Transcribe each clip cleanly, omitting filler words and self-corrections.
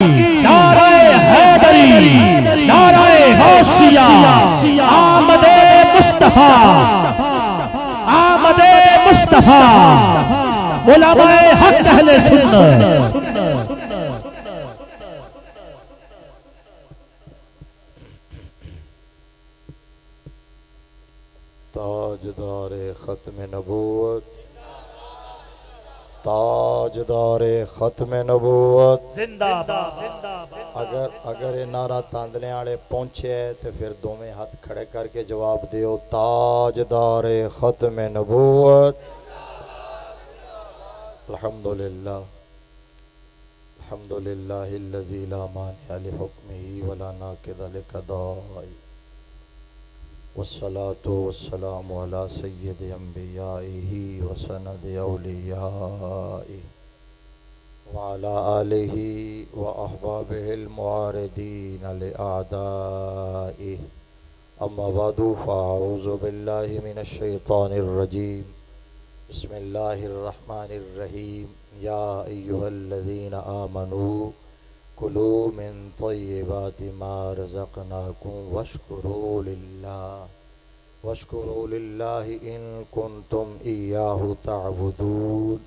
नाराए हैदरी, नाराए गौसिया, आमदे मुस्तफा, आमदे मुस्तफा, उलमाए हक अहले सुन्नत। ताजदारे खत्म नबूवत, ताजदारे खत्म नबूवत जिंदाबाद। अगर ये नारा तांदने वाले पहुंचे तो फिर दोवें हाथ खड़े करके जवाब दियो, ताजदारे खत्म नबूवत। अल्हम्दुलिल्लाह अल्हम्दुलिल्लाहिल्लज़ी ला मानिअ लिहुक्मिही वला नाक़िज़ लिक़दाइही, वस्सलातु वस्सलामु अला सय्यिदि अंबियाइही व सनदि औलियाइही व अला आलिही व अहबाबिहिल मुआरिदीन लिअअदाइही। अम्मा बअदु फ़अऊज़ु बिल्लाहि मिनश शैतानिर रजीम। बिस्मिल्लाहिर रहमानिर रहीम। या अय्युहल्लज़ीना आमनू कुलू मिन तय्यिबाति मा रज़क़नाकुम वश्कुरू लिल्लाहि इन कुंतुम इय्याहु तअबुदून।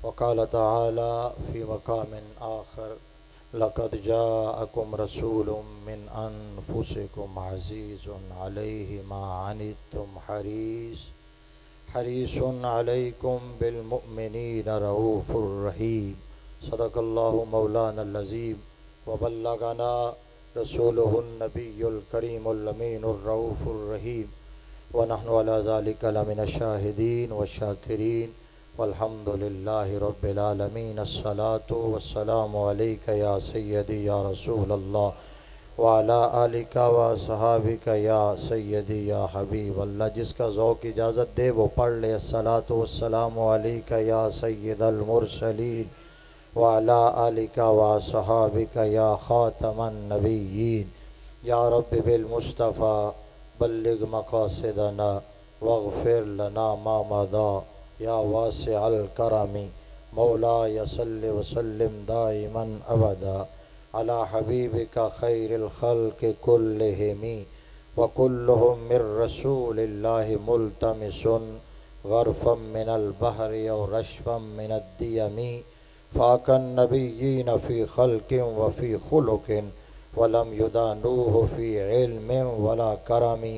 वक़ाल तआला फ़ी मक़ामिन आख़र, लक़द जाअकुम रसूलुम मिन अनफुसिकुम अज़ीज़ुन अलैहि मा अनित्तुम हरीसुन अलैकुम बिल मुमिनीन रऊफ़ुर रहीम। सदक़ल्लाहु मौलाना अज़ीम व बल्लगना रसूलुहुन नबियुल करीमुल अमीनुर रऊफ़ुर रहीम व नहनु अला ज़ालिका लमिनश शाहिदीन व शाकिरीन वल्हम्दुलिल्लाहि रब्बिल आलमीन। अस्सलातु वस्सलामु अलैका या सय्यदी या रसूलल्लाह व अला आलिका व अस्हाबिका या सय्यदी या हबीबल्लाह। जिसका ज़ौक़ इजाज़त दे वो पढ़ ले। अस्सलातु वस्सलामु अलैका या सय्यदल मुरसलीन व अला आलिका व अस्हाबिका या ख़ातमन नबिय्यीन। या रब्बि बिल मुस्तफ़ा बल्लिग मक़ासिदना वग़फ़िर लना मा मदा। या वासिअल करमी मौलाया सल्लि व सल्लिम दाइमन अबदा अला हबीबिका खैरिल खल्क़ि कुल्लिहिम व कुल्लुहुम मिर रसूलिल्लाहि मुल्तमिसुन ग़रफ़म मिनल बहरि औ रशफ़म मिनद दियमी। फ़ाकन नबिय्यीन फ़ी ख़ल्क़िन व फ़ी ख़ुलुक़िन वलम युदानूहु फ़ी इल्मिन वला करमी।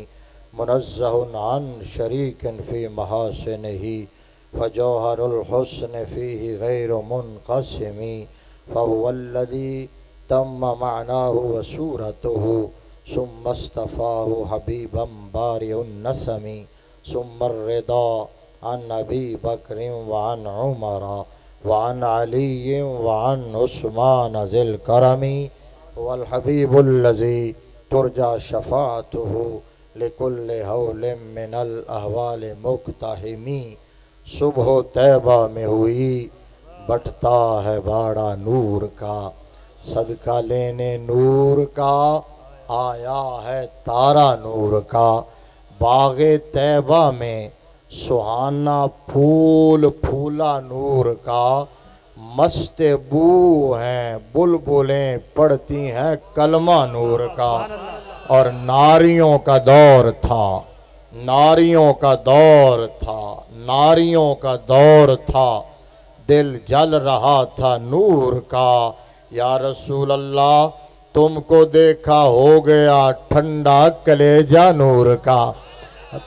मुनज़्ज़हुन अन शरीकिन फ़ी महासिनिही फ़जौहरुल हुस्न फ़ीही गैरु मुनक़सिमी। फ़हुवल्लज़ी तम्म मअनाहु व सूरतुहु सुम्मा इस्तफ़ाहु हबीबम बारिउन नसमी। सुम्मा रिदा अन अबी बकरिन व अन उमरा व अन अली व अन उस्मान ज़िल करमी। वल हबीबुल्लज़ी तुरजा शफ़ाअतुहु लिकुल्लि हौलिन मिनल अहवालि मुक़्तहिमी। सुबह तैबा में हुई बटता है बाड़ा नूर का, सदका लेने नूर का आया है तारा नूर का। बाग़े तैबा में सुहाना फूल फूला नूर का, मस्त बू हैं बुलबुलें पढ़ती हैं कलमा नूर का। और नारियों का दौर था, नारियों का दौर था, नारियों का दौर था, दिल जल रहा था नूर का। या रसूल अल्लाह तुमको देखा हो गया ठंडा कलेजा नूर का,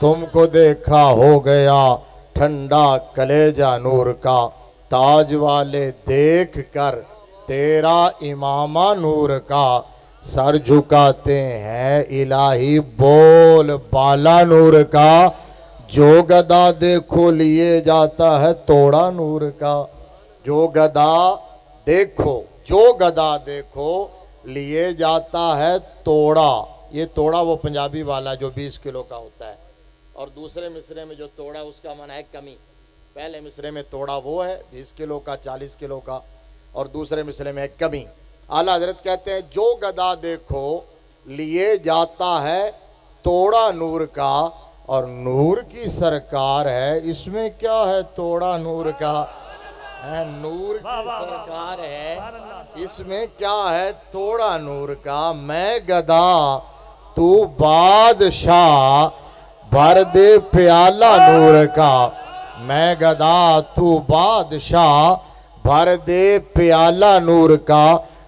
तुमको देखा हो गया ठंडा कलेजा नूर का। ताज वाले देख कर तेरा इमामा नूर का, सर झुकाते हैं इलाही बोल बाला नूर का। जो गदा देखो लिए जाता है तोड़ा नूर का, जो गदा देखो, जो गदा देखो लिए जाता है तोड़ा। ये तोड़ा वो पंजाबी वाला जो 20 किलो का होता है, और दूसरे मिसरे में जो तोड़ा उसका माना है कमी। पहले मिसरे में तोड़ा वो है 20 किलो का, 40 किलो का, और दूसरे मिसरे में है कमी। आला हजरत कहते हैं जो गदा देखो लिए जाता है तोड़ा नूर का, और नूर की सरकार है, इसमें क्या है तोड़ा नूर का है, नूर की सरकार है इसमें क्या है थोड़ा नूर का। मैं गदा तू बादशाह, भर दे प्याला नूर का। मैं गदा तू बादशाह, भर दे प्याला नूर का।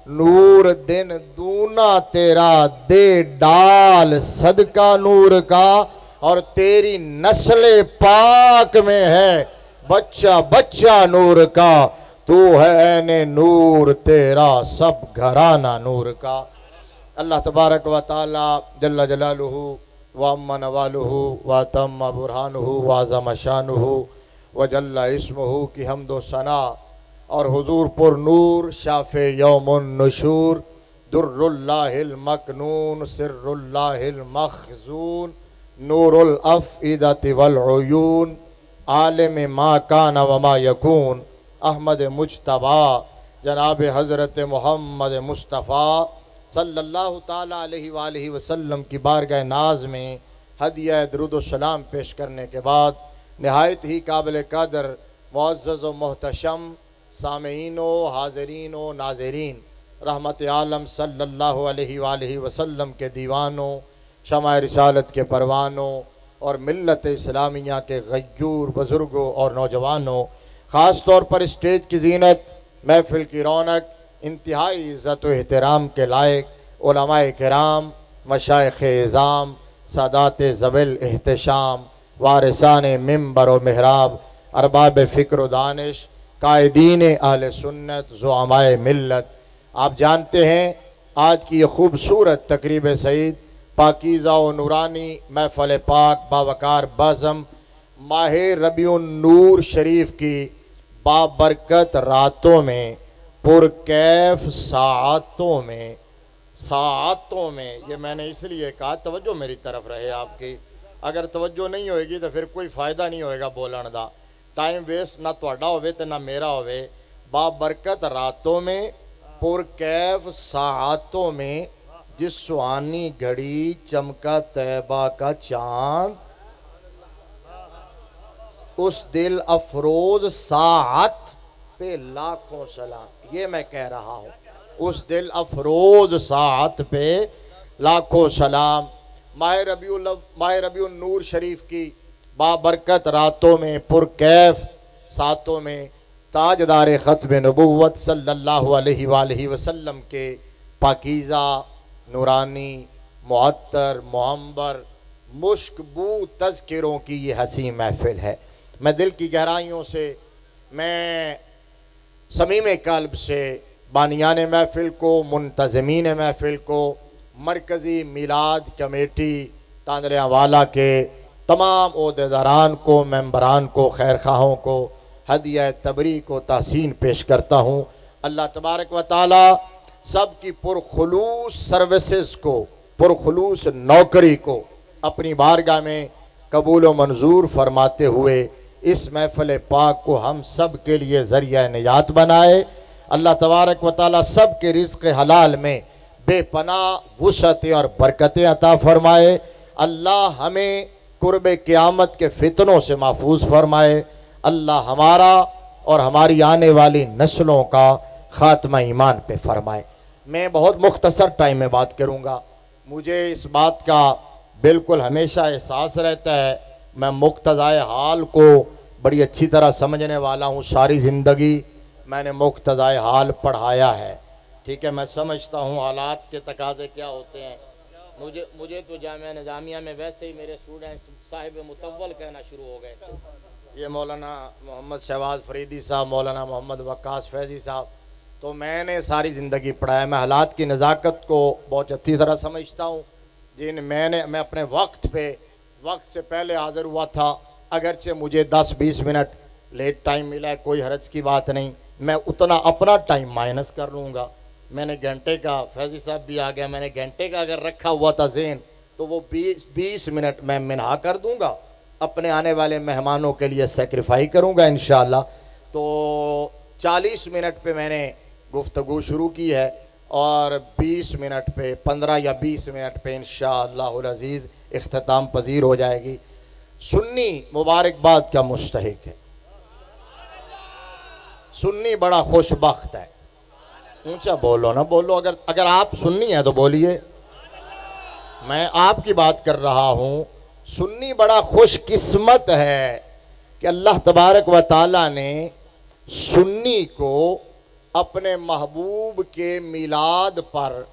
नूर दिन दूना तेरा, दे डाल सदका नूर का। और तेरी नस्ल पाक में है बच्चा बच्चा नूर का। तू है ऐने नूर, तेरा सब घराना नूर का। अल्लाह तबारक व तआला जल्ल जलालुहु व अम्मा नवालुहु व तम्मा बुरहानुहु व अज़म शानुहु व जल्ल इस्मुहु की हम्द व सना और हुजूर पुर नूर शाफ़े यौमुन नुशूर दुर्रुल्लाहिल मकनून सिर्रुल्लाहिल मखज़ून नूरुल अफ़इदति वल उयून आलिम मा कान व मा यकून अहमद मुज्तबा जनाब हज़रत मोहम्मद मुस्तफ़ा सल्लल्लाहु ताला अलैहि वसल्लम की बारगाह नाज में हदिया दुरूद व सलाम पेश करने के बाद नहायत ही काबिल कदर मुअज़्ज़ज़ व मोहतशम सामीनो हाज़रीनो नाज़रीन रहमत आलम सल्लल्लाहु अलैहि वसल्लम के दीवानों, शमाए रिसालत के परवानों और मिल्लत इस्लामिया के गय्यूर बुज़ुर्गों और नौजवानों, ख़ास तौर पर स्टेज की जीनत, महफ़िल की रौनक, इंतहाई इज़्ज़त व एहतराम के लायक उलमाए किराम, मशाइख़ इज़ाम, सादात ज़विल एहतशाम, वारिसान मिंबर व मेहराब, अरबाब फ़िक्र व दानिश, कायदीन अहले सुन्नत, ज़ुअमाए मिल्लत। आप जानते हैं आज की ये खूबसूरत तकरीब सईद पाकीज़ा व नूरानी महफ़िल पाक बावकार बाज़म माह रबीउन नूर शरीफ की बाबरकत रातों में पुरकैफ सातों में ये मैंने इसलिए कहा तवज्जो मेरी तरफ रहे आपकी। अगर तवज्जो नहीं होएगी तो फिर कोई फ़ायदा नहीं होएगा बोलन दा, टाइम वेस्ट ना तुहाडा होवे ते ना मेरा होवे। बाबरकत रातों में पुरकैफ सातों में जिस सुहानी घड़ी चमका तैबा का चांद, उस दिल अफरोज सात पे लाखों सलाम। ये मैं कह रहा हूँ, उस दिल अफरोज सात पे लाखों सलाम। माह रबीउन नूर शरीफ की बाबरकत रातों में पुरकैफ सातों में ताजदार ख़त्म नबुव्वत सल्लल्लाहु अलैहि वसल्लम के पाकीज़ा नूरानी मुअत्तर मुअम्बर मुश्कबू तज़किरों की ये हसी महफ़िल है। मैं दिल की गहराइयों से, मैं समीम कल्ब से बानियान महफ़िल को, मुंतज़मीन महफ़िल को, मरकज़ी मिलाद कमेटी तांदलियावाला के तमाम ओहदेदारान को, मेंबरान को, खैर खाहों को हदिया तबरीक को तहसीन पेश करता हूँ। अल्लाह तबारक व तआला सब की पुरखुलूस सर्विसेज को, पुरखुलूस नौकरी को अपनी बारगाह में कबूल व मंजूर फरमाते हुए इस महफ़िल पाक को हम सब के लिए ज़रिया निजात बनाए। अल्लाह तबारक व तआला सब के रिज़्क़ हलाल में बेपनाह वुसअतें और बरकतें अता फ़रमाए। अल्लाह हमें कुर्ब क़यामत के फ़ितनों से महफूज फरमाए। अल्लाह हमारा और हमारी आने वाली नस्लों का ख़ात्मा ईमान पे फरमाए। मैं बहुत मुख्तसर टाइम में बात करूँगा। मुझे इस बात का बिल्कुल हमेशा एहसास रहता है, मैं मुक्तज़ाए हाल को बड़ी अच्छी तरह समझने वाला हूँ। सारी ज़िंदगी मैंने मुक्तज़ाए हाल पढ़ाया है, ठीक है। मैं समझता हूँ हालात के तकाज़े क्या होते हैं। मुझे तो जामिया निज़ामिया में वैसे ही मेरे स्टूडेंट्स साहिब मुतव्वल कहना शुरू हो गए थे। ये मौलाना मोहम्मद शहबाज फरीदी साहब, मौलाना मोहम्मद वक्कास फैज़ी साहब, तो मैंने सारी ज़िंदगी पढ़ाया। मैं हालात की नज़ाकत को बहुत अच्छी तरह समझता हूँ। मैं अपने वक्त से पहले हाज़िर हुआ था, अगरचे मुझे 10-20 मिनट लेट टाइम मिला है, कोई हरज की बात नहीं। मैं उतना अपना टाइम माइनस कर लूँगा। मैंने घंटे का, फैज़ी साहब भी आ गया, मैंने घंटे का अगर रखा हुआ था ज़ेन तो वो 20 मिनट मैं मिना कर दूँगा, अपने आने वाले मेहमानों के लिए सेक्रीफाई करूँगा इंशाअल्लाह। तो 40 मिनट पे मैंने गुफ्तगू शुरू की है और 20 मिनट पे, 15 या 20 मिनट पे इंशाअल्लाहुल अज़ीज़ इख्तिताम पजीर हो जाएगी। सुन्नी मुबारकबाद का मुस्तहिक है, सुन्नी बड़ा खुशबख्त है। ऊंचा बोलो ना, बोलो। अगर अगर आप सुन्नी है तो बोलिए। मैं आपकी बात कर रहा हूँ। सुन्नी बड़ा खुशकिस्मत है कि अल्लाह तबारक व ताला ने सुन्नी को अपने महबूब के मिलाद पर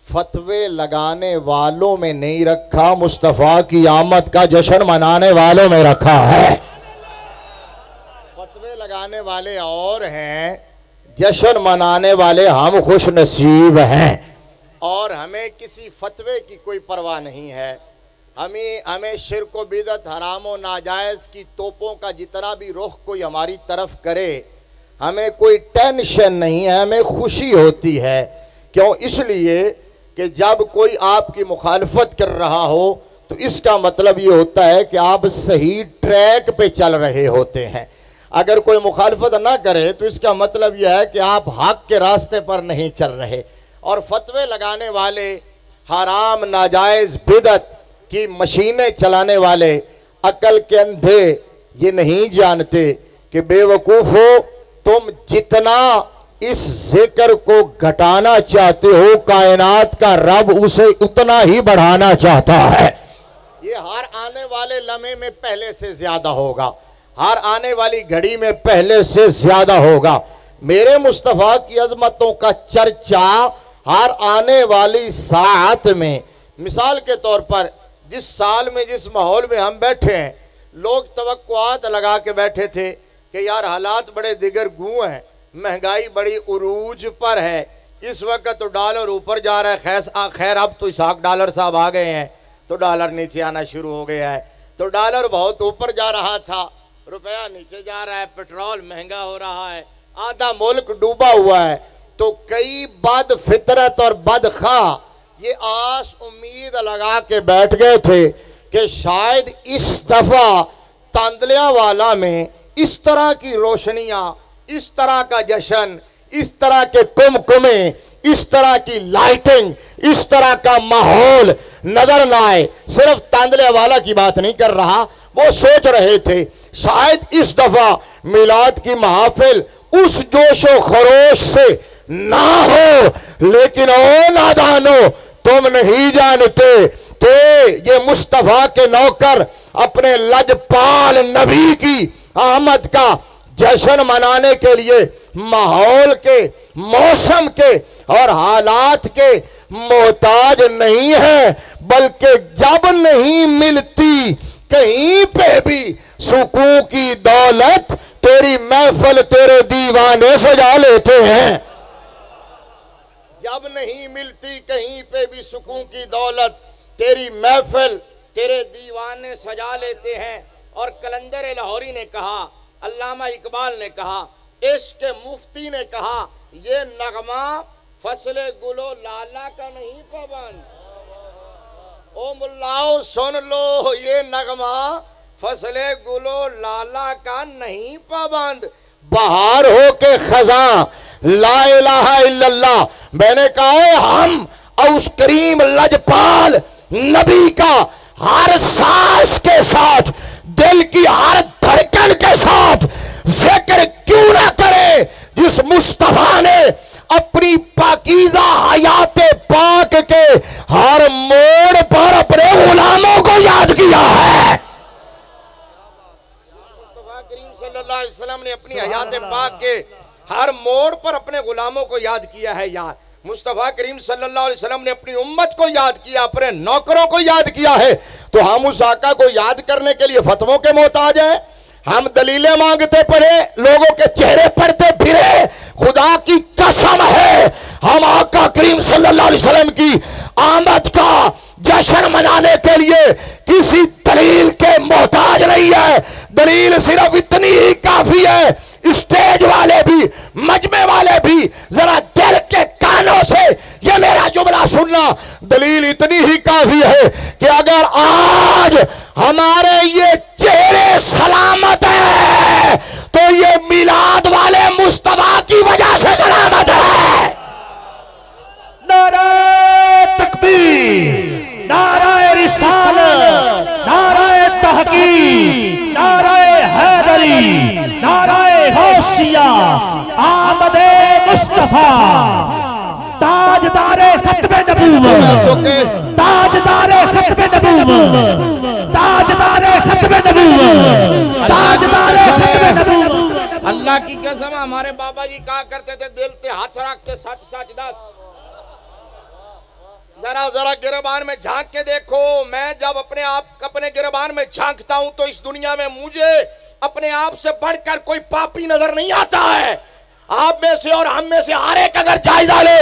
फतवे लगाने वालों में नहीं रखा, मुस्तफ़ा की आमद का जश्न मनाने वालों में रखा है। फतवे लगाने वाले और हैं, जश्न मनाने वाले हम खुश नसीब हैं। और हमें किसी फतवे की कोई परवाह नहीं है। हमें शिर्क व बिदअत, हराम व नाजायज़ की तोपों का जितना भी रुख कोई हमारी तरफ करे, हमें कोई टेंशन नहीं है, हमें खुशी होती है। क्यों? इसलिए कि जब कोई आपकी मुखालफत कर रहा हो तो इसका मतलब ये होता है कि आप सही ट्रैक पे चल रहे होते हैं। अगर कोई मुखालफत ना करे तो इसका मतलब यह है कि आप हक के रास्ते पर नहीं चल रहे। और फतवे लगाने वाले, हराम नाजायज़ बिदअत की मशीनें चलाने वाले, अकल के अंधे ये नहीं जानते कि बेवकूफ़ो, तुम जितना इस जिक्र को घटाना चाहते हो, कायनात का रब उसे उतना ही बढ़ाना चाहता है। ये हर आने वाले लम्हे में पहले से ज्यादा होगा, हर आने वाली घड़ी में पहले से ज्यादा होगा। मेरे मुस्तफ़ा की अजमतों का चर्चा हर आने वाली साथ में, मिसाल के तौर पर जिस साल में, जिस माहौल में हम बैठे हैं, लोग तवक्कुआत लगा के बैठे थे कि यार हालात बड़े दिगर गूं हैं, महंगाई बड़ी उरूज पर है, इस वक्त तो डॉलर ऊपर जा रहा है। खैर अब तो इसाक डॉलर साहब आ गए हैं तो डॉलर नीचे आना शुरू हो गया है। तो डॉलर बहुत ऊपर जा रहा था, रुपया नीचे जा रहा है, पेट्रोल महंगा हो रहा है, आधा मुल्क डूबा हुआ है। तो कई बद फितरत और बदखा ये आस उम्मीद लगा के बैठ गए थे कि शायद इस दफा तांदलिया वाला में इस तरह की रोशनियां, इस तरह का जश्न, इस तरह के कुमकुमे, इस तरह की लाइटिंग, इस तरह का माहौल नजर न आए। सिर्फ तांदलिया वाला की बात नहीं कर रहा, वो सोच रहे थे शायद इस दफा मिलाद की महफिल उस जोशो खरोश से ना हो। लेकिन ओ नादानो, तुम नहीं जानते कि ये मुस्तफा के नौकर अपने लजपाल नबी की आमद का जश्न मनाने के लिए माहौल के, मौसम के और हालात के मोहताज नहीं है, बल्कि जब नहीं मिलती कहीं पे भी सुकून की दौलत, तेरी महफिल तेरे दीवाने सजा लेते हैं। जब नहीं मिलती कहीं पे भी सुकून की दौलत, तेरी महफिल तेरे दीवाने सजा लेते हैं। और कलंदर लाहौरी ने कहा, अल्लामा इकबाल ने कहा, इश्क मुफ्ती ने कहा, ये नगमा फसले गुलो लाला का नहीं पाबंद। ओ मुल्लाओ सुन लो, ये नगमा फसले गुलो लाला का नहीं पाबंद। बाहर हो के खजा ला इलाहा इल्लल्लाह। मैंने कहा हम उस करीम लजपाल नबी का हर सांस के साथ, दिल की हर धड़कन के साथ जिक्र क्यों ना करे, जिस मुस्तफा ने अपनी पाकीज़ा हयाते पाक के हर मोड़ पर अपने गुलामों को याद किया है। मुस्तफा करीम सल्लल्लाहु अलैहि वसल्लम ने अपनी हयाते पाक के हर मोड़ पर अपने गुलामों को याद किया है। यार मुस्तफ़ा करीम सल्लल्लाहु अलैहि वसल्लम ने अपनी उम्मत को याद किया, अपने नौकरों को याद किया है। तो हम उस आका को याद करने के लिए फतवों के मोहताज हैं? हम दलीलें मांगते पड़े, लोगों के चेहरे पड़ते फिरे? खुदा की कसम है, हम आका करीम सल्लल्लाहु अलैहि वसल्लम की आमद का जश्न मनाने के लिए किसी दलील के मोहताज नहीं है। दलील सिर्फ इतनी ही काफी है, स्टेज वाले भी, मजमे वाले भी जरा दिल के कानों से ये मेरा जुमला सुनना। दलील इतनी ही काफी है कि अगर आज हमारे ये चेहरे सलामत है तो ये मिलाद वाले मुस्तफा की वजह से सलामत है। नाराए तकबीर, नाराए रिसालत, नाराए तहकीक, नाराए हैदरी, नाराए गौसिया, आमदे मुस्तफा। मुस्तफा ताजदारे खत्मे नबूवत, ताजदारे खत्मे नबूवत, ताजदारे खत्मे नबूवत, ताजदारे खत्मे नबूवत। अल्लाह की कसम हमारे बाबा जी कहा करते थे, दिल पे हाथ रखते सच सच दस। जरा जरा गिरबान में झांक के देखो। मैं जब अपने गिरबान में झांकता हूं तो इस दुनिया में मुझे अपने आप से बढ़कर कोई पापी नजर नहीं आता है। आप में से और हम में से हर एक अगर जायजा ले,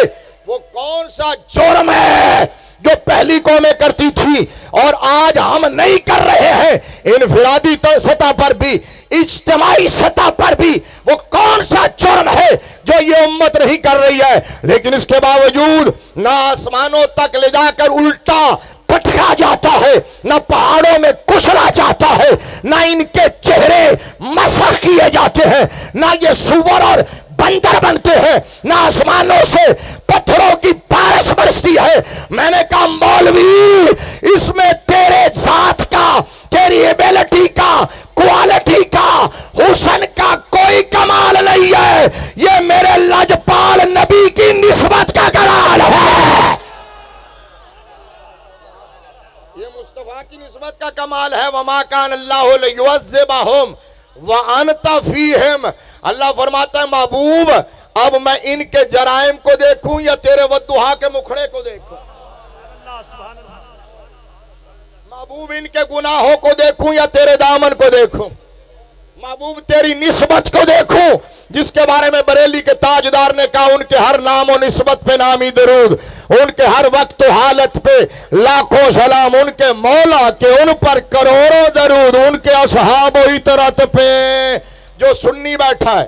वो कौन सा जुर्म है जो पहली कौमें करती थी और आज हम नहीं कर रहे हैं। इनफिरादी तो सतह पर भी, इज्तिमाई सतह पर भी वो कौन सा जुर्म है जो ये उम्मत नहीं कर रही है। लेकिन इसके बावजूद ना आसमानों तक ले जाकर उल्टा पटका जाता है, ना पहाड़ों में कुचला जाता है, ना इनके चेहरे मसख किए जाते हैं, ना ये सुअर और बंदर बनते हैं, ना आसमानों से पत्थरों की बारिश बरसती है। मैंने कहा मौलवी, इसमें तेरे जात का, तेरी एबिलिटी का, क्वालिटी का, हुस्न का कोई कमाल नहीं है। ये मेरे लजपाल नबी की निस्बत का कमाल है, ये मुस्तफा की निस्बत का कमाल है। वमा कान अल्लाहु लियुअज़्ज़िबहुम व अंता फीहिम। अल्लाह फरमाता है महबूब, अब मैं इनके जराइम को देखूं या तेरे वद्दुहा के मुखड़े को देखूं। महबूब, इनके गुनाहों को देखूं या तेरे दामन को देखूं। महबूब, तेरी निस्बत को देखूं, जिसके बारे में बरेली के ताजदार ने कहा, उनके हर नाम और निस्बत पे नामी दरूद, उनके हर वक्त हालत पे लाखों सलाम, उनके मौला के उन पर करोड़ों दरूद, उनके असहाब इतरत पे। जो सुन्नी बैठा है,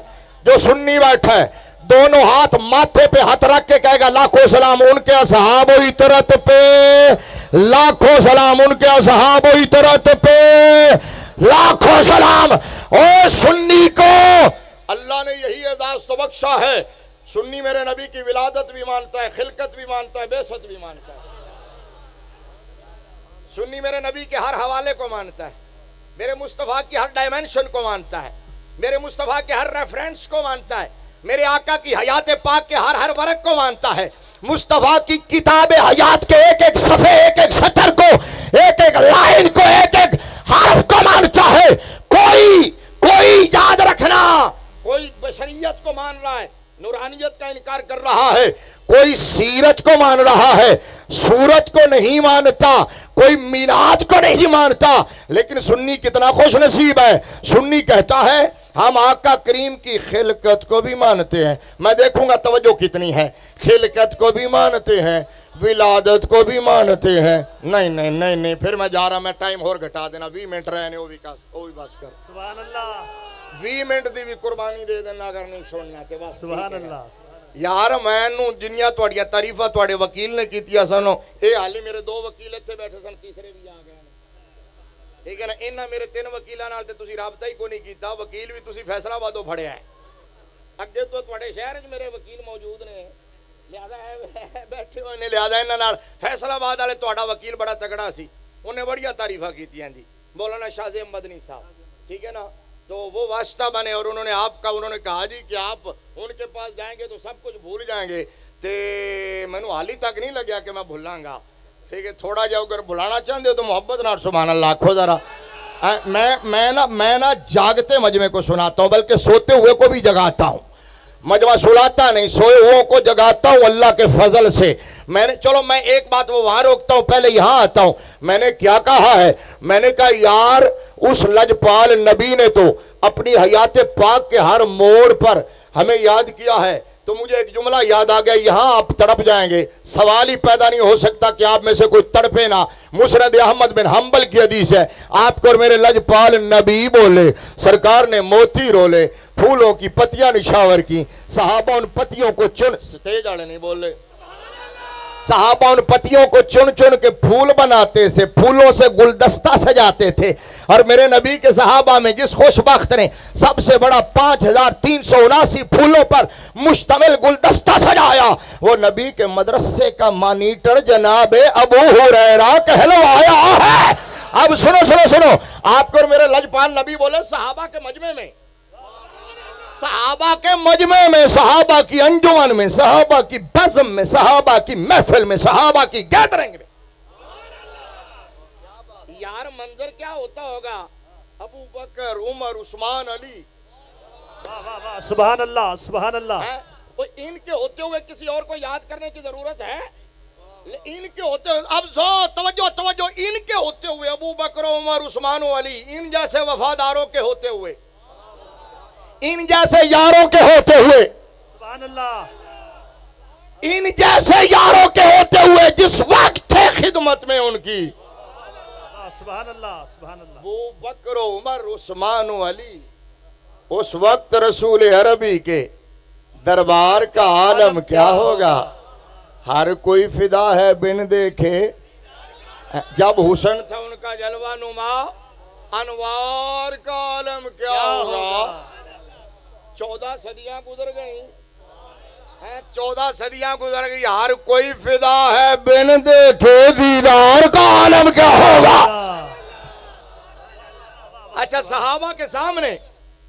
जो सुन्नी बैठा है, दोनों हाथ माथे पे हाथ रख के कहेगा लाखों सलाम उनके असहाब इतरत पे, लाखों सलाम उनके असहाब इतरत पे, लाखों सलाम। ओ सुन्नी को अल्लाह ने यही एजाज तो बख्शा है। सुन्नी मेरे नबी की विलादत भी मानता है, खिलकत भी मानता है, बेसत भी मानता है। सुन्नी मेरे नबी के हर हवाले को मानता है, मेरे मुस्तफा की हर डायमेंशन को मानता है, मेरे मुस्तफा के हर रेफरेंस को मानता है, मेरे आका की हयात पाक के हर वर्क को मानता है। मुस्तफा की किताब हयात के एक एक सफ़े, एक एक सतर को, एक एक लाइन को, एक एक हर्फ को मानता है। कोई याद रखना, कोई बशरियत को मान रहा है, नूरानियत का इनकार कर रहा है, कोई सीरत को मान रहा है, सूरत को नहीं मानता, कोई मीलाद को नहीं मानता। लेकिन सुन्नी कितना खुश नसीब है, सुन्नी कहता है हम आका करीम की खिलकत को भी मानते हैं। मैं देखूंगा तवज्जो कितनी है, खिलकत को भी मानते हैं, विलादत को भी मानते हैं। नहीं नहीं नहीं नहीं, फिर मैं जा रहा, मैं टाइम और घटा देना, 20 मिनट रहने, वो भी बस कर। सुभान अल्लाह, 20 मिनट दी भी कुर्बानी दे देना अगर नहीं सुनना ते बस। सुभान अल्लाह। यार मैनू जिन्नियां तुहाडियां तारीफां तुहाडे वकील ने कीतियां सन, ये हाली मेरे 2 वकील इत्थे बैठे सन, तीसरे भी आ गए, ठीक है ना। इन्हां मेरे 3 वकीलां नाल ते तुसीं राबता ही कोई नहीं कीता, वकील भी तुसीं फैसलाबादों फड़िया है। अगे तो तुहाडे शहर च मेरे वकील मौजूद ने, लिहाजा बैठे हुए ने, लिहाजा इन्हां नाल फैसलाबाद वाले तुहाडा वकील बड़ा तगड़ा सी, उन्हें बड़ियां तारीफां कीतियां जी, मौलाना शाहज़ेब मदनी साहब, ठीक है ना। तो वो वास्ता बने और उन्होंने कहा जी कि आप उनके पास जाएंगे तो सब कुछ भूल जाएंगे। ते मैनू हाली तक नहीं लग्या कि मैं भूलांगा, ठीक है। थोड़ा जा अगर भुलाना चाहते हो तो मोहब्बत ना सुभान अल्लाह आखो जरा। मैं ना जागते मजमे को सुनाता हूँ, बल्कि सोते हुए को भी जगाता हूँ। मजमा सुलाता नहीं, सोए हुओं को जगाता हूँ अल्लाह के फजल से। चलो मैं एक बात वो वहां रोकता हूँ, पहले यहाँ आता हूँ। मैंने क्या कहा है, मैंने कहा यार उस लजपाल नबी ने तो अपनी हयात पाक के हर मोड़ पर हमें याद किया है। तो मुझे एक जुमला याद आ गया, यहाँ आप तड़प जाएंगे, सवाल ही पैदा नहीं हो सकता कि आप में से कोई तड़पे ना। मुस्नद अहमद बिन हम्बल की हदीस है, आपको और मेरे लजपाल नबी बोले, सरकार ने मोती रोले, फूलों की पत्तियां निछावर की, सहाबा उन पत्तियों को चुन, स्टेज वाले नहीं बोले, सहाबा उन पत्तियों को चुन चुन के फूल बनाते थे, फूलों से गुलदस्ता सजाते थे। और मेरे नबी के सहाबा में जिस खुशबख्त ने सबसे बड़ा 5379 फूलों पर मुश्तमिल गुलदस्ता सजाया, वो नबी के मदरसे का मॉनिटर जनाब अबू हुरैरा कहलवाया है। अब सुनो सुनो सुनो, आपको और मेरे लजपाल नबी बोले सहाबा के मजमे में, सहाबा के मजमे में, सहाबा की अंजुमन में, सहाबा की बज़म में, सहाबा की महफिल में, सहाबा की गैदरिंग में। यार मंजर क्या होता होगा? अबू बकर, उमर, उस्मान, अली। वाह वाह वाह, सुभान अल्लाह सुभान अल्लाह। तो इनके होते हुए किसी और को याद करने की जरूरत है? इनके होते हुए, अब जो तवज्जो तवज्जो, इनके होते हुए अबू बकर, उमर, उस्मान, अली, इन जैसे वफादारों के होते हुए, इन जैसे यारों के होते हुए, सुभान अल्लाह, इन जैसे यारों के होते हुए जिस वक्त थे खिदमत में उनकी, सुभान अल्लाह सुभान अल्लाह। अबू बकर, उमर, उस्मान, अली, उस वक्त रसूल अरबी के दरबार का आलम क्या होगा? हर कोई फिदा है बिन देखे। जब हुसन था उनका जलवा नुमा, अनवार का आलम क्या होगा? 14 सदियां गुजर गई, 14 सदियां गुजर गई, हर कोई फिदा है बिन देखे दीदार का आलम क्या होगा? अच्छा, सहाबा के सामने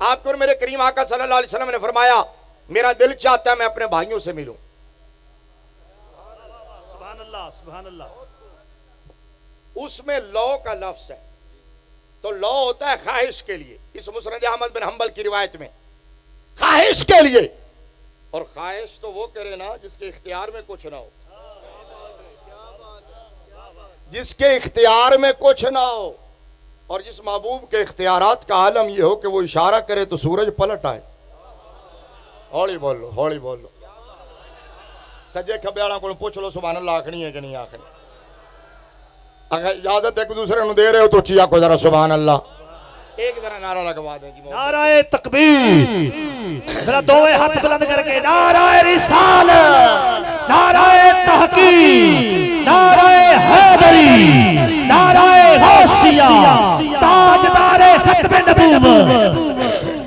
आपको और मेरे करीम आका सल्लल्लाहु अलैहि वसल्लम ने फरमाया, मेरा दिल चाहता है मैं अपने भाइयों से मिलूं। सुभान अल्लाह सुभान अल्लाह। उसमें लौ का लफ्ज है, तो लौ होता है ख्वाहिश के लिए। इस मुस्नद अहमद बिन हंबल की रिवायत में ख्वाहिश के लिए, और ख्वाहिश तो वो करे ना जिसके इख्तियार में कुछ ना हो, जिसके इख्तियार में कुछ ना हो, और जिस महबूब के इख्तियारात का आलम ये हो कि वो इशारा करे तो सूरज पलट आए। हौली बोल लो, हौली बोल लो। सज्जे खब्बे वाला को पूछ लो सुभान अल्लाह आखनी है कि नहीं आखनी। अगर इजाजत एक दूसरे को दे रहे हो तो चिया को जरा सुभान अल्लाह एक जरा नारा लगवा दें जी। नाराए तकबीर, जरा दोवे हाथ बुलंद करके नाराए रिसालत, नाराए तहकीक, नाराए हैदरी, नाराए गौसिया, ताजदारे खत्म नबूवत,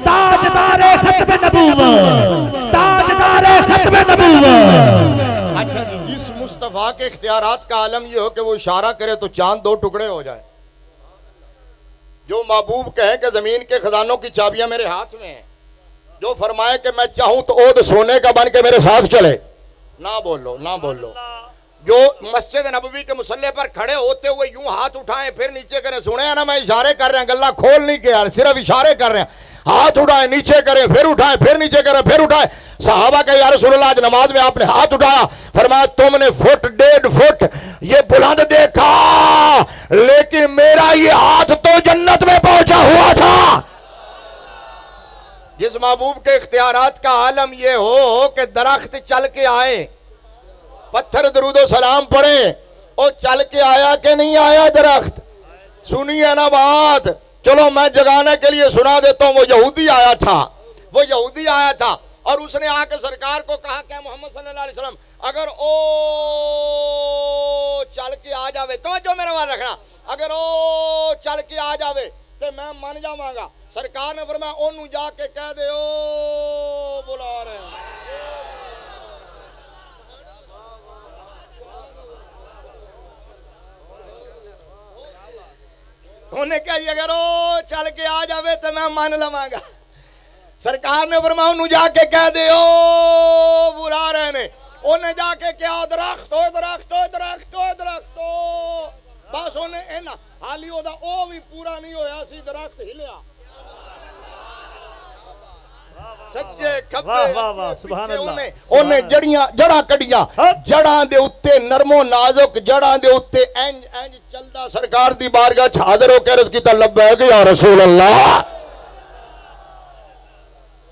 ताजदारे खत्म नबूवत, ताजदारे खत्म नबूवत। अच्छा जी, जिस मुस्तफा के इख्तियारात का आलम ये हो कि वो इशारा करे तो चांद 2 टुकड़े हो जाए, जो महबूब कहे कि जमीन के खजानों की चाबियां मेरे हाथ में हैं, जो फरमाए कि मैं चाहूं तो ओद सोने का बन के मेरे साथ चले, ना बोलो ना बोलो, जो मस्जिद नबवी के मुसल्ले पर खड़े होते हुए यूं हाथ उठाएं फिर नीचे करें, सुने हैं ना मैं इशारे कर रहे हैं, गल्ला खोल नहीं किया, सिर्फ इशारे कर रहे हैं, हाथ उठाएं नीचे करें फिर उठाएं फिर नीचे करें फिर उठाएं। सहाबा के या रसूलल्लाह आज नमाज में आपने हाथ उठाया, फरमाया तुमने फुट 1.5 फुट ये बुलंद देखा, लेकिन मेरा ये हाथ तो जन्नत में पहुंचा हुआ था। जिस महबूब के इख्तियारात का आलम ये हो कि दरख्त चल के आए, पत्थर दरूदो सलाम पढ़े, और चल के आया कि नहीं आया दरख्त? सुनिए ना बात, चलो मैं जगाने के लिए सुना देता हूं। वो यहूदी आया था, वो यहूदी आया था, और उसने आके सरकार को कहा क्या मोहम्मद सल्लल्लाहु अलैहि वसल्लम अगर ओ चल के आ जावे, तो जो मेरे वाल रखना, अगर ओ चल के आ जावे तो मैं मान जावांगा। सरकार ने फरमाया ओनू जाके कह दे ओ बुला रहे हैं। उन्हें कही अगर ओ चल के आ जावे तो मैं मान लवांगा। सरकार ने फरमाया ओनू जाके कह दे ओ बुला रहे ने। उन्हें जाके क्या दरख्त हो दरख्त हो दरख्त हो दरख्त हो, बस उन्हें इना हाली ओदा ओ भी पूरा नहीं होया सी, दरख्त हिलिया। सज्जे खब्बे सुभान अल्लाह उन्हें जड़ा कढ़िया, जड़ा दे उत्ते नरमो नाजुक जड़ा दे उत्ते इंज इंज चलदा सरकार दी बारगाह च हाजिर होकर अर्ज कीता लब्बैक या रसूल अल्लाह।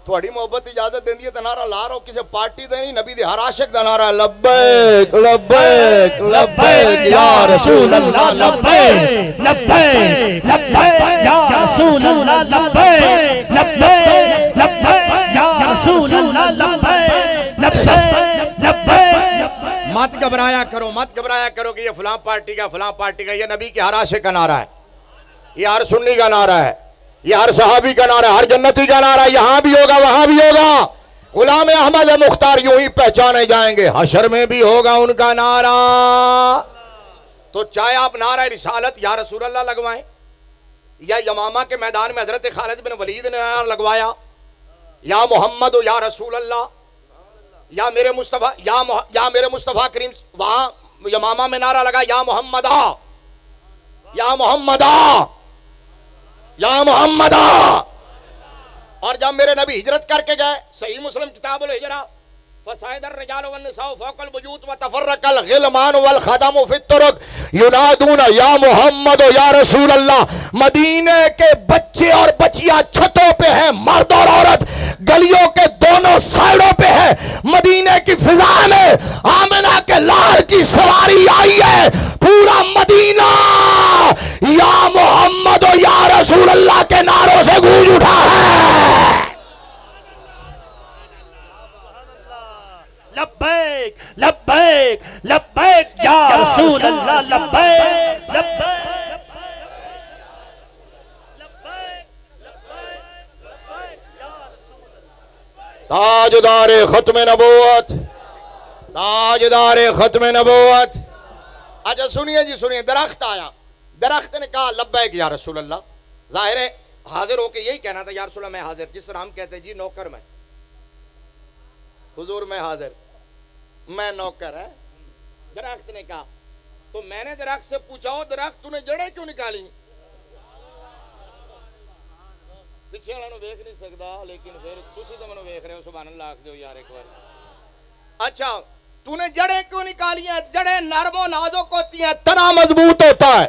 थोड़ी मोहब्बत इजाजत देंदी है तो नारा ला रहा हो, किसी पार्टी दे नहीं, नबी दे हर आशिक दा नारा लब्बैक लब्बैक लब्बैक या रसूल अल्लाह, लब्बैक लब्बैक लब्बैक या रसूल अल्लाह, लब्बैक लब्बैक लब्बैक या रसूल अल्लाह, लब्बैक लब्बैक लब्बैक। मत घबराया करो, मत घबराया करो कि ये फलां पार्टी का फलां पार्टी का, ये नबी के हर आशिक का नारा है, ये हर सुन्नी का नारा है, ये हर सहाबी का नारा, हर जन्नती का नारा, यहां भी होगा वहां भी होगा। गुलाम अहमद मुख्तार यूं ही पहचाने जाएंगे, हशर में भी होगा उनका नारा। तो चाहे आप नारा रिसालत या रसूल अल्लाह लगवाएं, या यमामा के मैदान में हजरत खालिद बिन वलीद ने नारा लगवाया, या मोहम्मद या रसूल अल्लाह, या मेरे मुस्तफ़ा, या मेरे मुस्तफ़ा करीम। वहां यमामा में नारा लगा या मोहम्मदा, या मोहम्मदा, या मोहम्मदा। और जब मेरे नबी हिजरत करके गए, सही मुस्लिम किताबुल हिजरा, फसाइदर रिजाल वन निसाउ फौकल बुयूत व तफर्रकल गिलमान वल खदम फित तुरुक युनादून या मोहम्मद या रसूल अल्लाह। मदीने के बच्चे और बच्चियां छतों पे हैं, मर्द और औरत गलियों के दोनों साइडों पे है। मदीने की फिजा में आमिना के लाल की सवारी आई है। पूरा मदीना या मोहम्मद या रसूल अल्लाह के नारों से गूंज उठा है। लब्बैक लब्बैक लब्बैक या रसूल अल्लाह, लब्बैक लब्बैक ताजदारे खत्म नबूवत, ताजदारे खत्म नबूवत। अच्छा सुनिए जी, सुनिए। दरख्त आया, दरख्त ने कहा लब्बैक या रसूल अल्लाह। जाहिर है हाजिर होके यही कहना था, या रसूल अल्लाह मैं हाजिर। जिस तरह हम कहते हैं जी नौकर मैं, हुजूर मैं हाजिर, मैं नौकर है। दरख्त ने कहा, तो मैंने दरख्त से पूछा, हो दरख्त तूने जड़ें क्यों निकाली? पिछे वाला वेख नहीं सकता, लेकिन फिर तुसी तो मैंने वेख रहे हो, सुभान अल्लाह दो यार एक बार। अच्छा तूने जड़ें क्यों निकाली हैं? जड़ें नरम और नाजुक होती हैं, तना मजबूत होता है।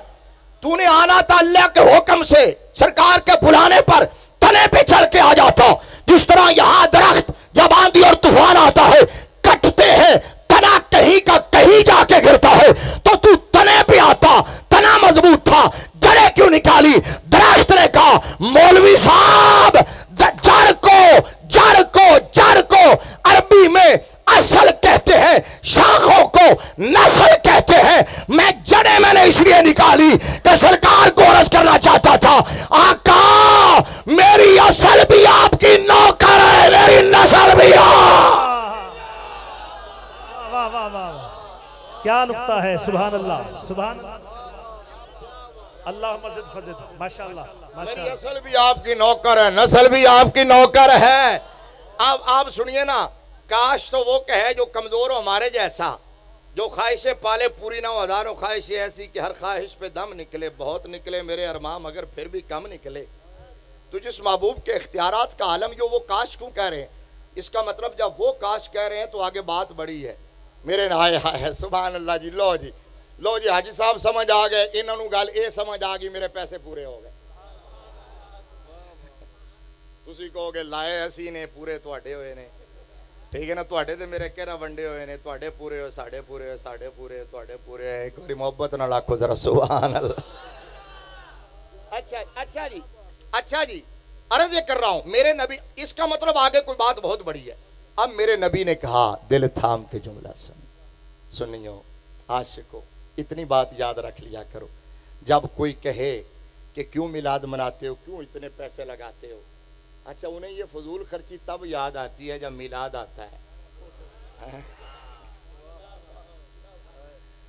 तूने आना था अल्लाह के हुक्म से, सरकार के बुलाने पर तने पे चल के आ जाता। जिस तरह यहां दरख्त जब आंधी और तूफान आता है कटते हैं, तना कहीं का कहीं जाके गिरता है, तो तू तने पे आता, तना मजबूत था, जड़ें क्यों निकाली? दरख्त ने कहा मौलवी साहब, जड़ को अरबी में असल कहते हैं, शाखों को नस्ल कहते हैं। मैं जड़ें मैंने इसलिए निकाली कि सरकार को अर्ज करना चाहता था, आका मेरी असल भी आपकी नौकर है, मेरी नस्ल भी। वाह वाह वाह, क्या नुक्ता है। सुभान अल्लाह, सुभान अल्लाह, मजिद फजिद, माशाअल्लाह मेरी माशाअल्लाह। असल भी आपकी नौकर है, नस्ल भी आपकी नौकर है। अब आप सुनिए ना, काश तो वो कहे जो कमजोर हो हमारे जैसा, जो ख्वाहिशें पाले पूरी ना हो। हजारों ख्वाहिशें ऐसी कि हर ख्वाहिश पे दम निकले, बहुत निकले मेरे अरमान मगर फिर भी कम निकले। तो जिस महबूब के इख्तियारात का आलम जो, वो काश क्यों कह रहे हैं? इसका मतलब जब वो काश कह रहे हैं तो आगे बात बड़ी है। मेरे नाए है सुभान अल्लाह जी। लो जी, लो जी, हाजी साहब समझ आ गए, इन्होंने गल ये समझ आ गई, मेरे पैसे पूरे हो गए। तुसी कहोगे लाए असी ने, पूरे तुहाडे होए ने, ठीक है ना। तुहाडे ते मेरे कहरा वंडे हुए ने, तुहाडे पूरे हो, साडे पूरे हो, साडे पूरे हो, तुहाडे पूरे है। एक बारी मोहब्बत नाल आखो जरा सुभान अल्लाह। अच्छा जी, अच्छा जी, अर्ज ये कर रहा हूं, मेरे नबी, इसका मतलब आगे कोई बात बहुत बड़ी है। अब मेरे नबी ने कहा, दिल थाम के जुमला सुनियो आशिको, इतनी बात याद रख लिया करो। जब कोई कहे कि क्यों मिलाद मनाते हो, क्यों इतने पैसे लगाते हो, अच्छा उन्हें ये फजूल खर्ची तब याद आती है जब मिलाद आता है।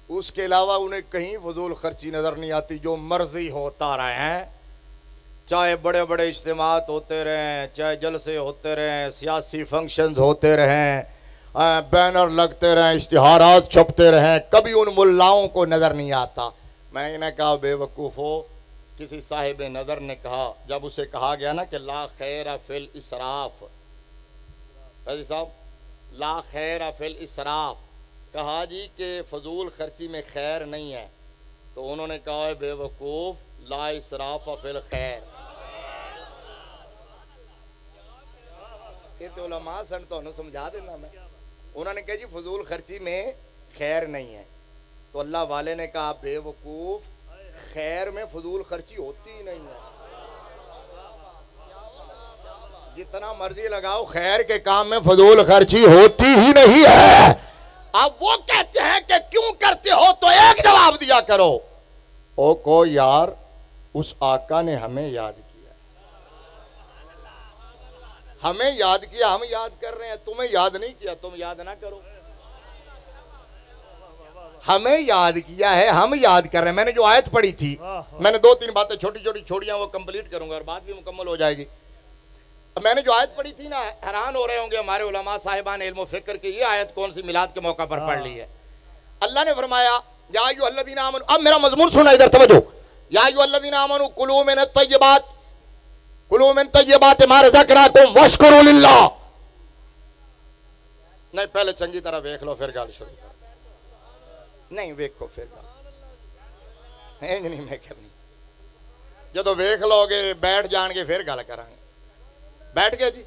उसके अलावा उन्हें कहीं फजूल खर्ची नजर नहीं आती। जो मर्जी होता रहे, चाहे बड़े बड़े इज्तिमात होते रहें, चाहे जलसे होते रहें, सियासी फंक्शंस होते रहें, बैनर लगते रहें, इश्तिहारात छपते रहें, कभी उन मुल्लाओं को नजर नहीं आता। मैंने कहा बेवकूफ़ हो, किसी साहिब नज़र ने कहा, जब उसे कहा गया ना कि ला खैर फिल इसराफ, काजी साहब ला खैर फिल इसराफ, कहा जी कि फजूल खर्ची में खैर नहीं है, तो उन्होंने कहा है बेवकूफ़ ला इसराफ फिल खैर। ये तो उलमा सन तो समझा देना मैं। उन्होंने कहा जी फजूल खर्ची में खैर नहीं है, तो अल्लाह वाले ने कहा बेवकूफ़ खैर में फजूल खर्ची होती ही नहीं है। जितना मर्जी लगाओ, खैर के काम में फजूल खर्ची होती ही नहीं है। अब वो कहते हैं कि क्यों करते हो, तो एक जवाब दिया करो, ओ को यार उस आका ने हमें याद किया, हमें याद किया, हम याद कर रहे हैं, तुम्हें याद नहीं किया, तुम याद ना करो। हमें याद किया है, हम याद कर रहे हैं। मैंने जो आयत पढ़ी थी, मैंने 2-3 बातें छोटी छोटी छोड़ियां, वो कंप्लीट करूंगा और बात भी मुकम्मल हो जाएगी। मैंने जो आयत पढ़ी थी ना, हैरान हो रहे होंगे हमारे उलमा साहिबान इल्म फ़िक्र की, ये आयत कौन सी मिलाद के मौका पर पढ़ ली है। अल्लाह ने फरमाया या अय्युहल्लज़ीना आमनू, अब मेरा मजमून सुना इधर तवज्जो, या अय्युहल्लज़ीना आमनू कुलू मिन तय्यबात मा रज़क़नाकुम वश्कुरू लिल्लाह। नहीं, पहले चंगी तरह देख लो फिर गल शुरू कर। नहीं वेखो फिर गल इंज नहीं मैं करनी, जो वेख लोगे बैठ जाएंगे फिर गल करांगे। बैठ गए जी,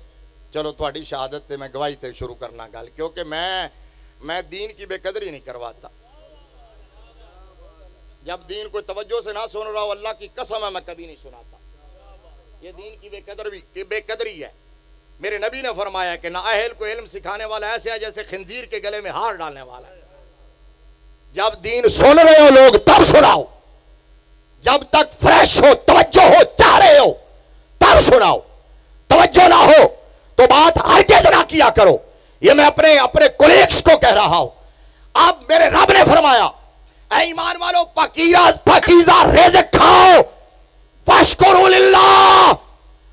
चलो थोड़ी शहादत ते मैं गवाही ते शुरू करना गल, क्योंकि मैं दीन की बेकदरी नहीं करवाता। जब दीन कोई तवज्जो से ना सुन रहा हो, अल्लाह की कसम है मैं कभी नहीं सुनाता। ये दीन की बेकदरी है। मेरे नबी ने फरमाया कि ना अहल को इल्म सिखाने वाला ऐसे है जैसे खंजीर के गले में हार डालने वाला है। जब दीन सुन रहे हो लोग तब सुनाओ, जब तक फ्रेश हो, तवज्जो हो, चाह रहे हो तब सुनाओ। तवज्जो ना हो तो बात हरगिज़ ना किया करो। ये मैं अपने कोलीग्स को कह रहा हूं। अब मेरे रब ने फरमाया ऐ ईमान वालो पाकीज़ा रिज़्क़ खाओ, वश्कुरू लिल्लाह,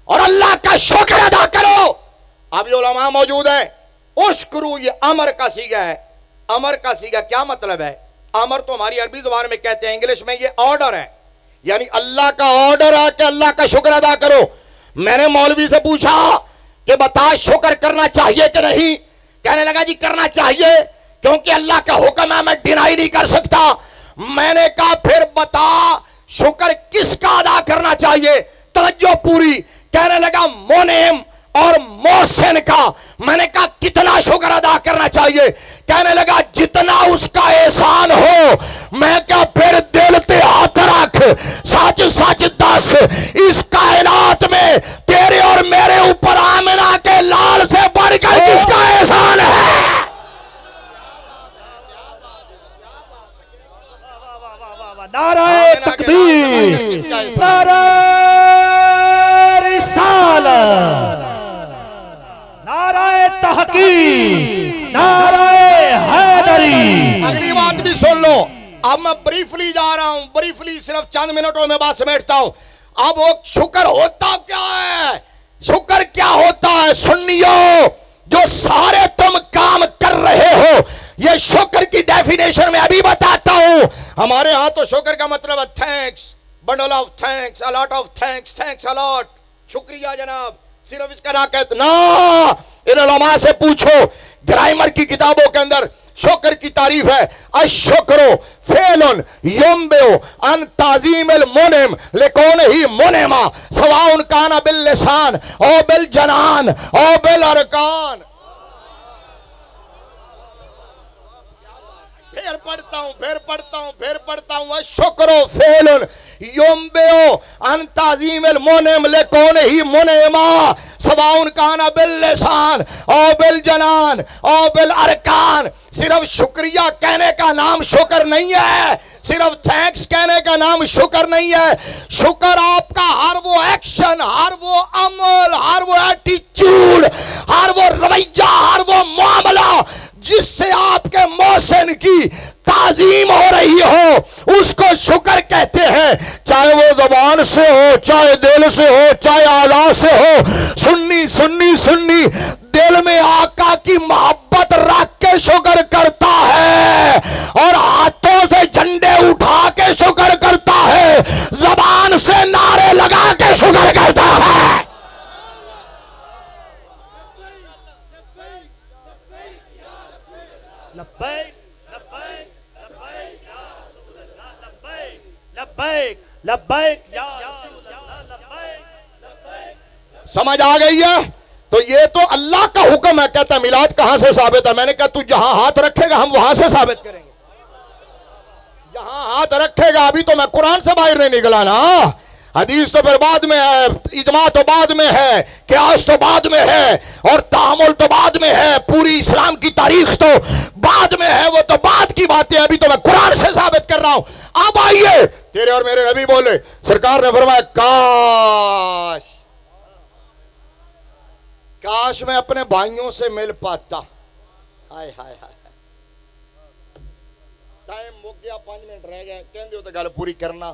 और अल्लाह का शुक्र अदा करो। अब ये उलमा मौजूद है। उश्कुरू ये अमर का सीगा है। अमर का सीगा क्या मतलब है? अमर तो हमारी अरबी जुबान में कहते हैं, इंग्लिश में ये ऑर्डर है, यानी अल्लाह का ऑर्डर है कि अल्लाह का शुक्र अदा करो। मैंने मौलवी से पूछा कि बता शुक्र करना चाहिए कि नहीं? कहने लगा जी करना चाहिए, क्योंकि अल्लाह का हुक्म है, मैं डिनाई नहीं कर सकता। मैंने कहा फिर बता शुक्र किसका अदा करना चाहिए? तवज्जो पूरी। कहने लगा मोनेम और मोहसिन का। मैंने कहा कितना शुक्र अदा करना चाहिए? कहने लगा जितना उसका एहसान हो। मैं क्या फिर दिल पे हाथ रख, सच सच दस, इस कायनात में तेरे और मेरे ऊपर आमिना के लाल से बढ़कर किसका एहसान है? नाराए तकबीर, नाराए रिसालत, नाराए तहकीक, नाराए हैदरी। अगली बात भी सुन लो। अब मैं ब्रीफली जा रहा हूं, ब्रीफली सिर्फ चंद मिनटों में बात समेटता हूं। अब वो शुक्र होता क्या है? शुक्र क्या होता है? सुन्नियों, जो सारे तुम काम कर रहे हो, ये शुक्र की डेफिनेशन में अभी बताता हूं। हमारे यहां तो शुक्र का मतलब है thanks, bundle of thanks, a lot of thanks, thanks a lot, शुक्रिया जनाब, सिर्फ इसका ना कहते ना। इन उलमा से पूछो, ग्रामर की किताबों के अंदर शुक्र की तारीफ है, अशुक्रो फेलुन युम्बेउ अन ताजीमिल मुनिम लिकौन ही मुनिमा सवाउन काना बिल लिसान ओ बिल जनान ओ बिल अरकान। फिर पढ़ता हूं शुक्रो फेलुन युम्बेउ अन ताजीमिल मुनिम लिकौन ही मुनिमा सवाउन काना बिल लिसान ओ बिल जनान ओ बिल अरकान। सिर्फ शुक्रिया कहने का नाम शुक्र नहीं है, सिर्फ थैंक्स कहने का नाम शुक्र नहीं है। शुक्र आपका हर वो एक्शन, हर वो अमल, हर वो एटीट्यूड, हर वो रवैया, हर वो मामला जिससे आपके मोहसिन की ताजीम हो रही हो, उसको शुक्र कहते हैं। चाहे वो जबान से हो, चाहे दिल से हो, चाहे आला से हो। सुन्नी सुन्नी सुन्नी दिल में आका की मोहब्बत रख के शुक्र करता है, और हाथों से झंडे उठा के शुक्र करता है, जबान से नारे लगा के शुक्र करता है। लब्बैक लब्बैक लब्बैक या रसूल अल्लाह, लब्बैक लब्बैक लब्बैक या रसूल अल्लाह, लब्बैक लब्बैक। समझ आ गई है? तो ये तो अल्लाह का हुक्म है। कहता मिलाद कहां से साबित है? मैंने कहा तू जहां हाथ रखेगा हम वहां से साबित करेंगे। जहां हाथ रखेगा, अभी तो मैं कुरान से बाहर नहीं निकला ना। हदीस तो फिर बाद में है, इजमा तो बाद में है, क़ियास तो बाद में है, और तामुल तो बाद में है, पूरी इस्लाम की तारीख तो बाद में है। वो तो बाद की बातें, अभी तो मैं कुरान से साबित कर रहा हूं। अब आइए, तेरे और मेरे नबी बोले, सरकार ने फरमाया काश काश मैं अपने भाइयों से मिल पाता। हाय हाय हाय, टाइम मुक गया, 5 मिनट रह गए, कहते हो तो गल पूरी करना।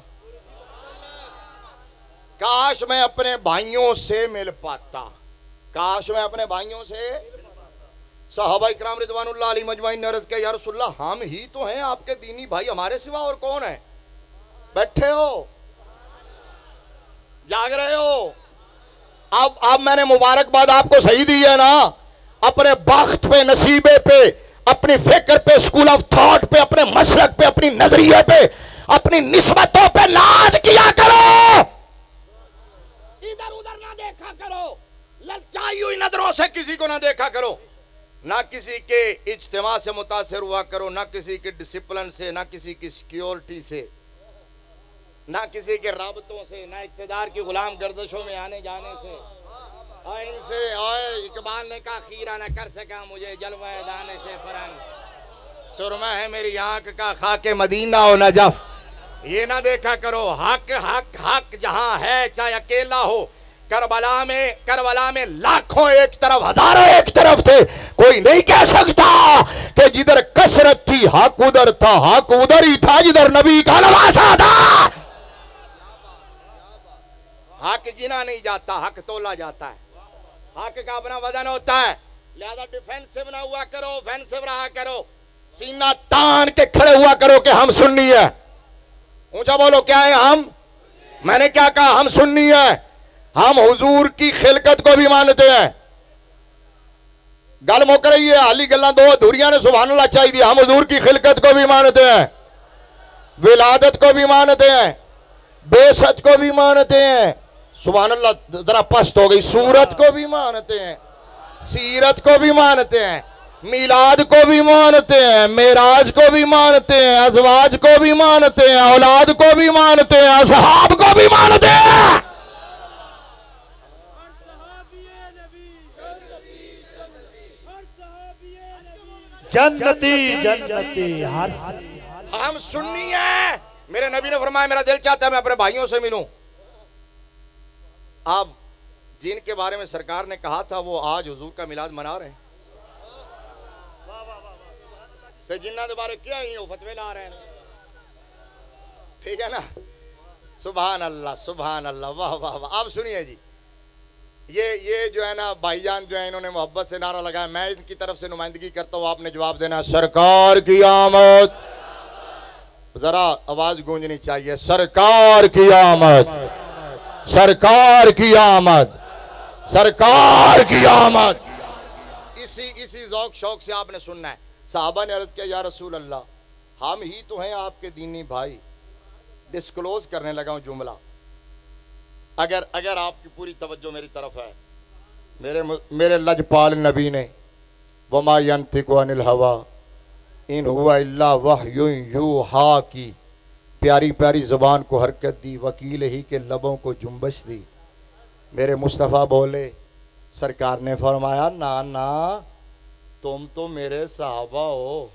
काश मैं अपने भाइयों से मिल पाता। काश मैं अपने भाइयों से सहाबा इकराम रिदवानुल्लाह अलैहिम अजमाइन ने अर्ज किया, या रसूलल्लाह हम ही तो हैं आपके दीनी भाई, हमारे सिवा और कौन है? बैठे हो, जाग रहे हो? अब मैंने मुबारकबाद आपको सही दी है ना। अपने बख्त पे, नसीबे पे, अपनी फिक्र पे, स्कूल ऑफ थॉट पे, अपने मसलक पे, अपनी नजरिए पे, अपनी निस्बतों पे नाज किया करो। इधर उधर ना देखा करो, ललचाई हुई नजरों से किसी को ना देखा करो। ना किसी के इज्तिमा से मुतासिर हुआ करो, ना किसी के डिसिप्लिन से, ना किसी की सिक्योरिटी से, ना किसी के राबतों से, ना इक़्तिदार की गुलाम गर्दिशों में आने जाने से। और इनसे और इकबाल ने कहा खीरा न कर सका मुझे जलवा दाने से फरंग, सुरमा है मेरी आंख का खाके मदीना और नजफ। ये ना देखा करो। हक हक हक जहां है चाहे अकेला हो। करबला में लाखों एक तरफ, हजारों एक तरफ थे। कोई नहीं कह सकता कि जिधर कसरत थी हक उधर था। हक उधर ही था जिधर नबी का नवासा था। हक गिना नहीं जाता, हक तोला जाता है। हक का अपना वजन होता है। लिहाजा डिफेंसिव ना हुआ करो, ऑफेंसिव रहा करो। सीना तान के खड़े हुआ करो कि हम सुन्नी है। ऊंचा बोलो, क्या है हम? मैंने क्या कहा? हम सुन्नी है। हम हुजूर की खिलकत को भी मानते हैं। गल मुक रही है, हाली गल्ला दो अधूरियां ने सुभान अल्लाह चाहिए। हम हुजूर की खिलकत को भी मानते हैं, विलादत को भी मानते हैं, बेसत को भी मानते हैं। सुभान अल्लाह जरा पस्त हो गई। सूरत को भी मानते हैं, सीरत को भी मानते हैं, मिलाद को भी मानते हैं, मेराज को भी मानते हैं, अज़वाज को भी मानते हैं, औलाद को भी मानते हैं, असहाब को भी मानते हैं। जन्नती जन्नती हर हम सुन्नी हैं। मेरे नबी ने फरमाया मेरा दिल चाहता है मैं अपने भाइयों से मिलूं। आप जिनके बारे में सरकार ने कहा था वो आज हुजूर का मिलाद मना रहे हैं, तो जिन्ना के बारे क्या ही हो फतवे ला रहे हैं। ठीक है ना? सुभान अल्लाह, सुभान अल्लाह, वाह वाह वाह। आप सुनिए जी, ये जो है ना भाईजान जो है इन्होंने मोहब्बत से नारा लगाया। मैं इनकी तरफ से नुमाइंदगी करता हूँ, आपने जवाब देना सरकार की आमद। जरा आवाज गूंजनी चाहिए, सरकार की आमद, सरकार की आमद, सरकार की आमद। इसी ज़ौक़ शौक से आपने सुनना है। साहबा ने अर्ज किया या रसूल अल्लाह हम ही तो हैं आपके दीनी भाई। डिस्क्लोज करने लगा हूं जुमला, अगर आपकी पूरी तवज्जो मेरी तरफ है। मेरे लजपाल नबी ने वमा यंतिकु अनिल हवा इन हुआ इल्ला वह्युन यूहा की प्यारी प्यारी ज़बान को हरकत दी, वकील ही के लबों को जुम्बश दी। मेरे मुस्तफ़ा बोले, सरकार ने फरमाया ना ना तुम तो मेरे साहबा हो।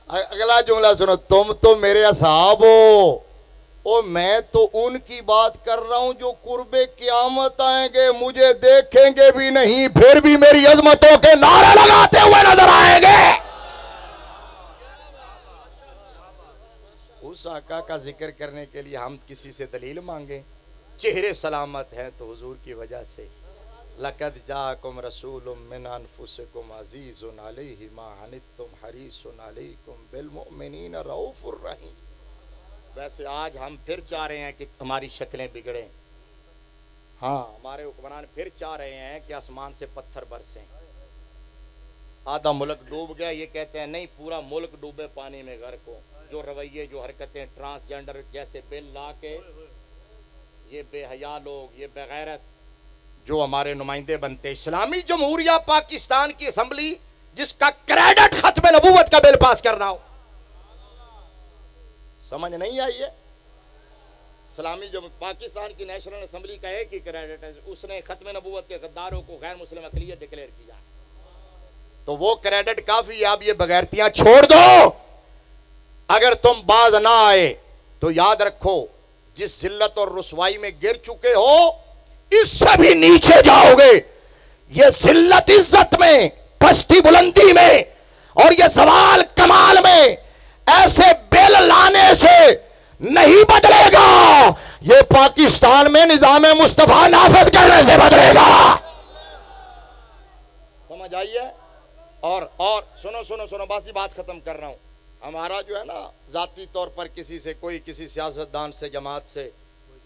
अगला जुमला सुनो, तुम तो मेरे असहाब हो और मैं तो उनकी बात कर रहा हूं जो कुर्बे क़यामत आएंगे, मुझे देखेंगे भी नहीं फिर भी मेरी अजमतों के नारे लगाते हुए नजर आएंगे। उस आका का जिक्र करने के लिए हम किसी से दलील मांगे? चेहरे सलामत हैं तो हुजूर की वजह से। लक़द जाअकुम रसूलुम मिन अनफुसिकुम अज़ीज़ुन अलैहि मा अनित्तुम हरीसुन अलैकुम बिल मुमिनीना रऊफ़ुर रहीम। वैसे आज हम फिर चाह रहे हैं कि हमारी शक्लें बिगड़ें। हाँ, हमारे हुक्मरान फिर चाह रहे हैं कि आसमान से पत्थर बरसें। आधा मुल्क डूब गया, ये कहते हैं नहीं पूरा मुल्क डूबे पानी में गर्क हो। जो रवैये, जो हरकतें ट्रांसजेंडर जैसे बिल ला के ये बेहया लोग, ये बेगैरत जो हमारे नुमाइंदे बनते। इस्लामी जमहूरिया पाकिस्तान की असम्बली जिसका क्रेडिट खत्म नबूवत का बिल पास करना हो, समझ नहीं आई है? इस्लामी जो पाकिस्तान की नेशनल असम्बली का एक ही क्रेडिट है, उसने खत्म नबूवत के गद्दारों को गैर मुस्लिम अक़लियत डिक्लेयर किया। तो वो क्रेडिट काफी है। अब ये बगैरतियां छोड़ दो। अगर तुम बाज ना आए तो याद रखो जिस जिल्लत और रुसवाई में गिर चुके हो इससे भी नीचे जाओगे। ये जिल्लत इज्जत में, पस्ती बुलंदी में और ये सवाल कमाल में ऐसे बिल लाने से नहीं बदलेगा ये पाकिस्तान में निजाम मुस्तफा नाफिज करने से बदलेगा। समझ आइए। और सुनो सुनो सुनो, बस ये बात खत्म कर रहा हूं। हमारा जो है ना जाती तौर पर किसी से कोई, किसी सियासतदान से, जमात से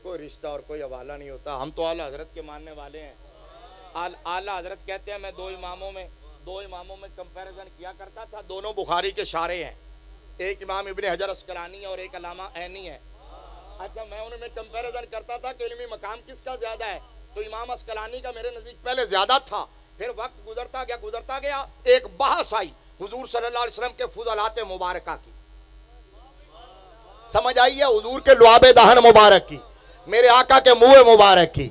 कोई रिश्ता और कोई हवाला नहीं होता। हम तो आला हजरत के मानने वाले हैं। आला हजरत कहते हैं, मैं दो इमामों में कंपैरिजन किया करता था, दोनों बुखारी के शारे हैं। एक इमाम इब्ने हजर अस्कलानी है और एक अल्लामा ऐनी है। अच्छा, मैं उनमें कंपैरिजन करता था कि इल्मी मकाम किसका ज्यादा है, तो इमाम अस्कलानी का मेरे नजदीक पहले ज्यादा था। फिर वक्त गुजरता गया, एक बहस आई हुजूर सल्लल्लाहु अलैहि वसल्लम के फुज़लात मुबारका की। समझ आई है? हुजूर के लुआबे दहन मुबारक की, मेरे आका के मुंह मुबारक की,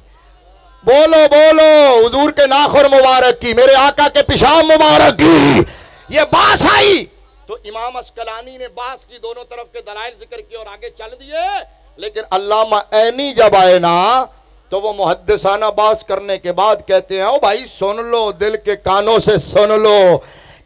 बोलो बोलो हुजूर के नाखुर मुबारक की, मेरे आका के पेशाब मुबारक की। ये बास आई तो इमाम अस्कलानी ने बास की दोनों तरफ के दलाइल जिक्र किए और आगे चल दिए। लेकिन अल्लामा ऐनी जब आए ना तो वो मुहद्दिसाना बास करने के बाद कहते हैं, ओ भाई सुन लो, दिल के कानों से सुन लो।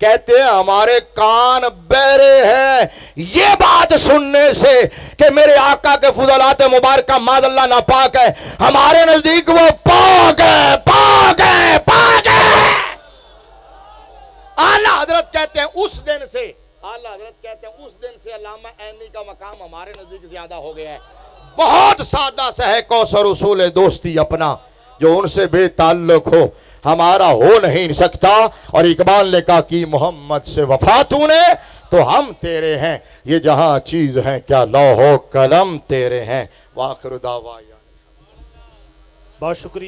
कहते हैं हमारे कान बहरे हैं ये बात सुनने से कि मेरे आका के फुज़लात मुबारक मादल्ला नापाक है, हमारे नजदीक वो पाक है, पाक है, पाक है। आला हजरत कहते हैं उस दिन से अल्लामा ऐनी का मकाम हमारे नजदीक ज्यादा हो गया है। बहुत सादा सा है कौसर उसूल दोस्ती अपना, जो उनसे बेताल्लुक हो हमारा हो नहीं सकता। और इकबाल ने कहा कि मोहम्मद से वफा तूने तो हम तेरे हैं, ये जहां चीज है क्या लौहो कलम तेरे हैं। वाखिर दावा। बहुत शुक्रिया।